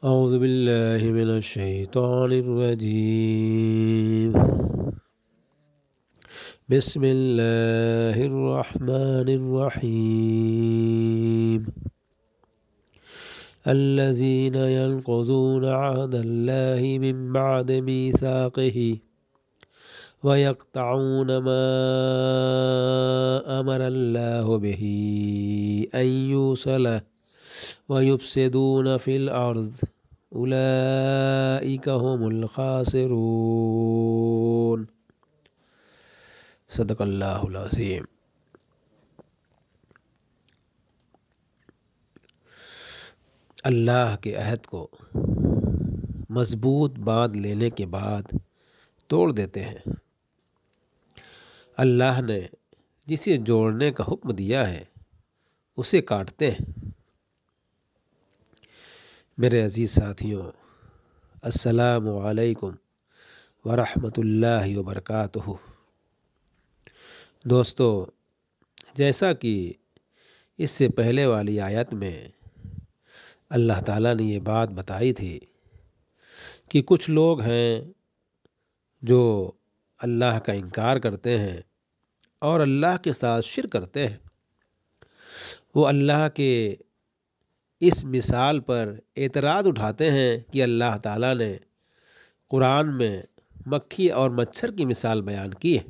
أعوذ بالله من الشيطان الرجيم. بسم الله الرحمن الرحيم. الذين ينقضون عهد الله من بعد ميثاقه ويقطعون ما أمر الله به أن يوصل ويفسدون في الأرض أولئك هم الخاسرون. صدق اللہ العظیم. اللہ کے عہد کو مضبوط باندھ لینے کے بعد توڑ دیتے ہیں. اللہ نے جسے جوڑنے کا حکم دیا ہے اسے کاٹتے ہیں. میرے عزیز ساتھیوں، السلام علیکم ورحمۃ اللہ وبرکاتہ. دوستو، جیسا کہ اس سے پہلے والی آیت میں اللہ تعالیٰ نے یہ بات بتائی تھی کہ کچھ لوگ ہیں جو اللہ کا انکار کرتے ہیں اور اللہ کے ساتھ شرک کرتے ہیں. وہ اللہ کے اس مثال پر اعتراض اٹھاتے ہیں کہ اللہ تعالیٰ نے قرآن میں مکھی اور مچھر کی مثال بیان کی ہے،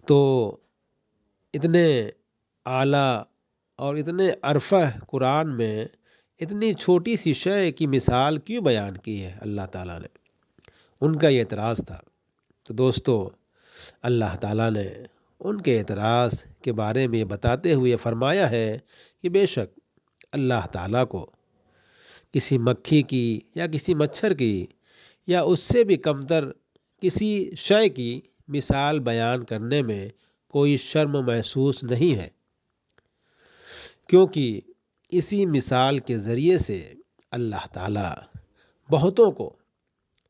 تو اتنے اعلیٰ اور اتنے عرفہ قرآن میں اتنی چھوٹی سی شے کی مثال کیوں بیان کی ہے اللہ تعالیٰ نے؟ ان کا یہ اعتراض تھا. تو دوستو، اللہ تعالیٰ نے ان کے اعتراض کے بارے میں بتاتے ہوئے فرمایا ہے کہ بے شک اللہ تعالیٰ کو کسی مکھی کی یا کسی مچھر کی یا اس سے بھی کمتر کسی شے کی مثال بیان کرنے میں کوئی شرم محسوس نہیں ہے، کیونکہ اسی مثال کے ذریعے سے اللہ تعالیٰ بہتوں کو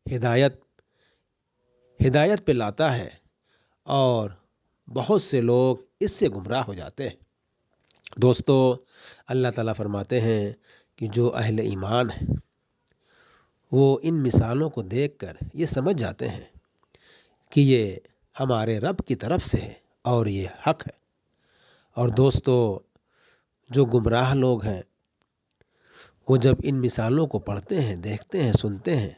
ہدایت پہ لاتا ہے اور بہت سے لوگ اس سے گمراہ ہو جاتے ہیں. دوستو، اللہ تعالیٰ فرماتے ہیں کہ جو اہل ایمان ہیں وہ ان مثالوں کو دیکھ کر یہ سمجھ جاتے ہیں کہ یہ ہمارے رب کی طرف سے ہے اور یہ حق ہے. اور دوستو، جو گمراہ لوگ ہیں وہ جب ان مثالوں کو پڑھتے ہیں، دیکھتے ہیں، سنتے ہیں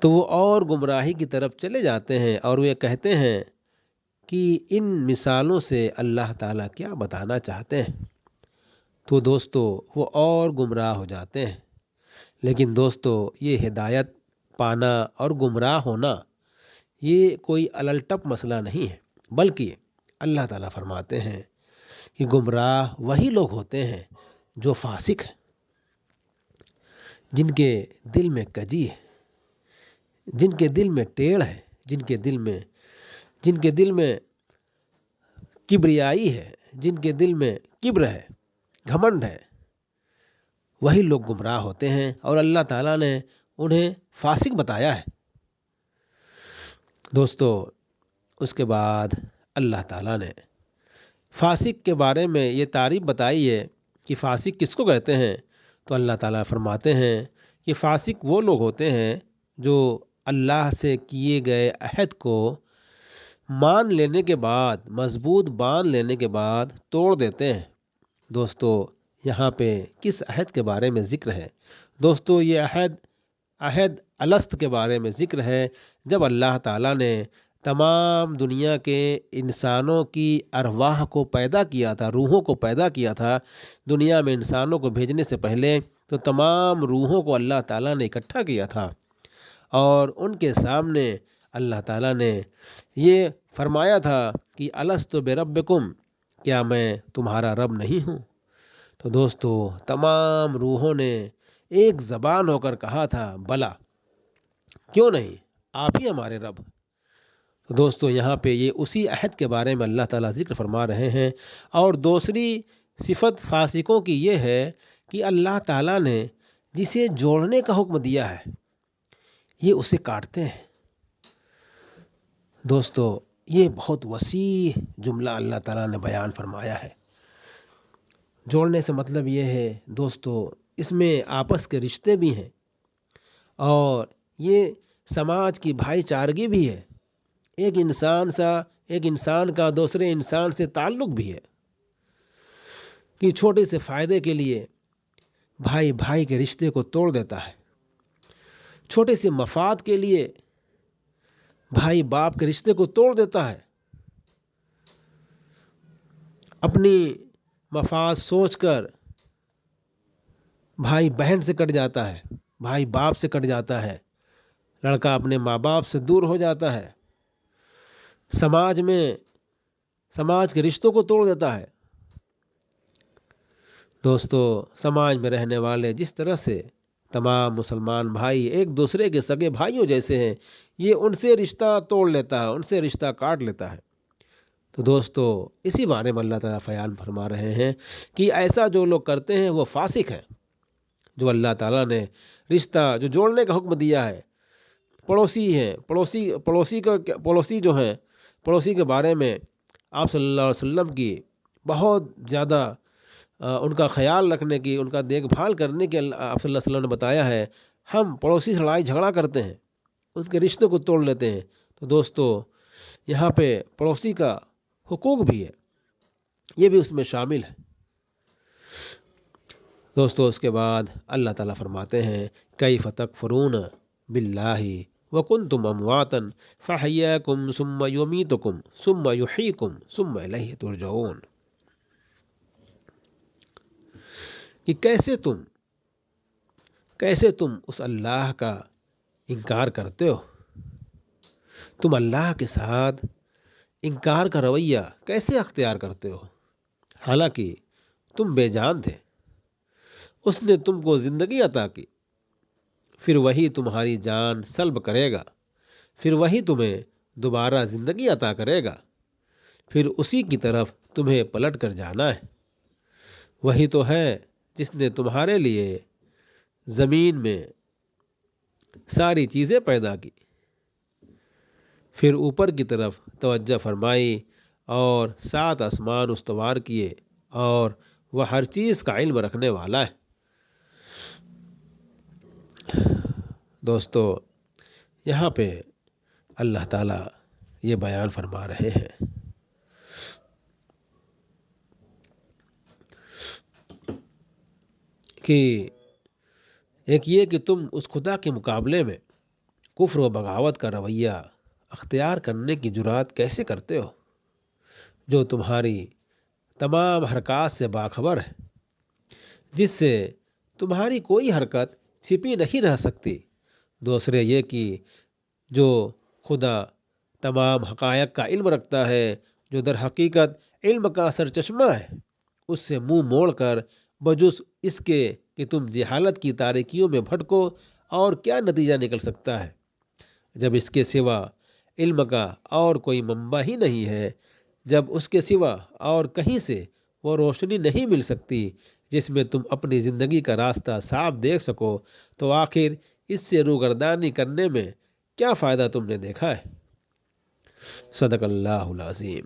تو وہ اور گمراہی کی طرف چلے جاتے ہیں اور وہ یہ کہتے ہیں کہ ان مثالوں سے اللہ تعالیٰ کیا بتانا چاہتے ہیں. تو دوستو، وہ اور گمراہ ہو جاتے ہیں. لیکن دوستو، یہ ہدایت پانا اور گمراہ ہونا یہ کوئی الٹپ مسئلہ نہیں ہے، بلکہ اللہ تعالیٰ فرماتے ہیں کہ گمراہ وہی لوگ ہوتے ہیں جو فاسق ہیں، جن کے دل میں کجی ہے، جن کے دل میں ٹیڑھ ہے، جن کے دل میں کبریائی ہے، جن کے دل میں کبر ہے، گھمنڈ ہے. وہی لوگ گمراہ ہوتے ہیں اور اللہ تعالیٰ نے انہیں فاسق بتایا ہے. دوستو، اس کے بعد اللہ تعالیٰ نے فاسق کے بارے میں یہ تعریف بتائی ہے کہ فاسق کس کو کہتے ہیں. تو اللہ تعالیٰ فرماتے ہیں کہ فاسق وہ لوگ ہوتے ہیں جو اللہ سے کیے گئے عہد کو مان لینے کے بعد، مضبوط باندھ لینے کے بعد توڑ دیتے ہیں. دوستو، یہاں پہ کس عہد کے بارے میں ذکر ہے؟ دوستو، یہ عہد الست کے بارے میں ذکر ہے، جب اللہ تعالیٰ نے تمام دنیا کے انسانوں کی ارواح کو پیدا کیا تھا، روحوں کو پیدا کیا تھا. دنیا میں انسانوں کو بھیجنے سے پہلے تو تمام روحوں کو اللہ تعالیٰ نے اکٹھا کیا تھا اور ان کے سامنے اللہ تعالیٰ نے یہ فرمایا تھا کہ الست بربکم، کیا میں تمہارا رب نہیں ہوں؟ تو دوستو، تمام روحوں نے ایک زبان ہو کر کہا تھا بلا، کیوں نہیں، آپ ہی ہمارے رب. تو دوستو، یہاں پہ یہ اسی عہد کے بارے میں اللہ تعالیٰ ذکر فرما رہے ہیں. اور دوسری صفت فاسقوں کی یہ ہے کہ اللہ تعالیٰ نے جسے جوڑنے کا حکم دیا ہے یہ اسے کاٹتے ہیں. دوستو، یہ بہت وسیع جملہ اللہ تعالیٰ نے بیان فرمایا ہے. جوڑنے سے مطلب یہ ہے دوستو اس میں آپس کے رشتے بھی ہیں، اور یہ سماج کی بھائی چارگی بھی ہے۔ ایک انسان کا دوسرے انسان سے تعلق بھی ہے کہ چھوٹے سے فائدے کے لیے بھائی بھائی کے رشتے کو توڑ دیتا ہے، چھوٹے سے مفاد کے لیے بھائی باپ کے رشتے کو توڑ دیتا ہے، اپنی مفاد سوچ کر بھائی بہن سے کٹ جاتا ہے، بھائی باپ سے کٹ جاتا ہے، لڑکا اپنے ماں باپ سے دور ہو جاتا ہے، سماج کے رشتوں کو توڑ دیتا ہے۔ دوستو، سماج میں رہنے والے جس طرح سے تمام مسلمان بھائی ایک دوسرے کے سگے بھائیوں جیسے ہیں، یہ ان سے رشتہ توڑ لیتا ہے، ان سے رشتہ کاٹ لیتا ہے۔ تو دوستو، اسی بارے میں اللہ تعالیٰ بیان فرما رہے ہیں کہ ایسا جو لوگ کرتے ہیں وہ فاسق ہیں۔ جو اللہ تعالیٰ نے رشتہ جو جوڑنے کا حکم دیا ہے، پڑوسی ہیں، پڑوسی کے بارے میں آپ صلی اللہ علیہ وسلم کی بہت زیادہ ان کا خیال رکھنے کی، ان کا دیکھ بھال کرنے کی آپ صلی اللہ علیہ وسلم نے بتایا ہے۔ ہم پڑوسی سے لڑائی جھگڑا کرتے ہیں، ان کے رشتوں کو توڑ لیتے ہیں۔ تو دوستو، یہاں پہ پڑوسی کا حقوق بھی ہے، یہ بھی اس میں شامل ہے۔ دوستو، اس کے بعد اللہ تعالیٰ فرماتے ہیں کیف تکفرون باللہ وکنتم امواتا فاحیاکم ثم یمیتکم ثم یحییکم ثم الیہ ترجعون، کہ کیسے تم اس اللہ کا انکار کرتے ہو، تم اللہ کے ساتھ انکار کا رویہ کیسے اختیار کرتے ہو، حالانکہ تم بے جان تھے، اس نے تم کو زندگی عطا کی، پھر وہی تمہاری جان سلب کرے گا، پھر وہی تمہیں دوبارہ زندگی عطا کرے گا، پھر اسی کی طرف تمہیں پلٹ کر جانا ہے۔ وہی تو ہے جس نے تمہارے لیے زمین میں ساری چیزیں پیدا کی، پھر اوپر کی طرف توجہ فرمائی اور 7 آسمان استوار کیے، اور وہ ہر چیز کا علم رکھنے والا ہے۔ دوستو، یہاں پہ اللہ تعالیٰ یہ بیان فرما رہے ہیں کہ ایک یہ کہ تم اس خدا کے مقابلے میں کفر و بغاوت کا رویہ اختیار کرنے کی جرات کیسے کرتے ہو، جو تمہاری تمام حرکات سے باخبر ہے، جس سے تمہاری کوئی حرکت چھپی نہیں رہ سکتی۔ دوسرے یہ کہ جو خدا تمام حقائق کا علم رکھتا ہے، جو در حقیقت علم کا سرچشمہ ہے، اس سے منہ موڑ کر بجز اس کے کہ تم جہالت کی تاریکیوں میں بھٹکو اور کیا نتیجہ نکل سکتا ہے، جب اس کے سوا علم کا اور کوئی منبع ہی نہیں ہے، جب اس کے سوا اور کہیں سے وہ روشنی نہیں مل سکتی جس میں تم اپنی زندگی کا راستہ صاف دیکھ سکو، تو آخر اس سے روگردانی کرنے میں کیا فائدہ تم نے دیکھا ہے؟ صدق اللہ العظیم۔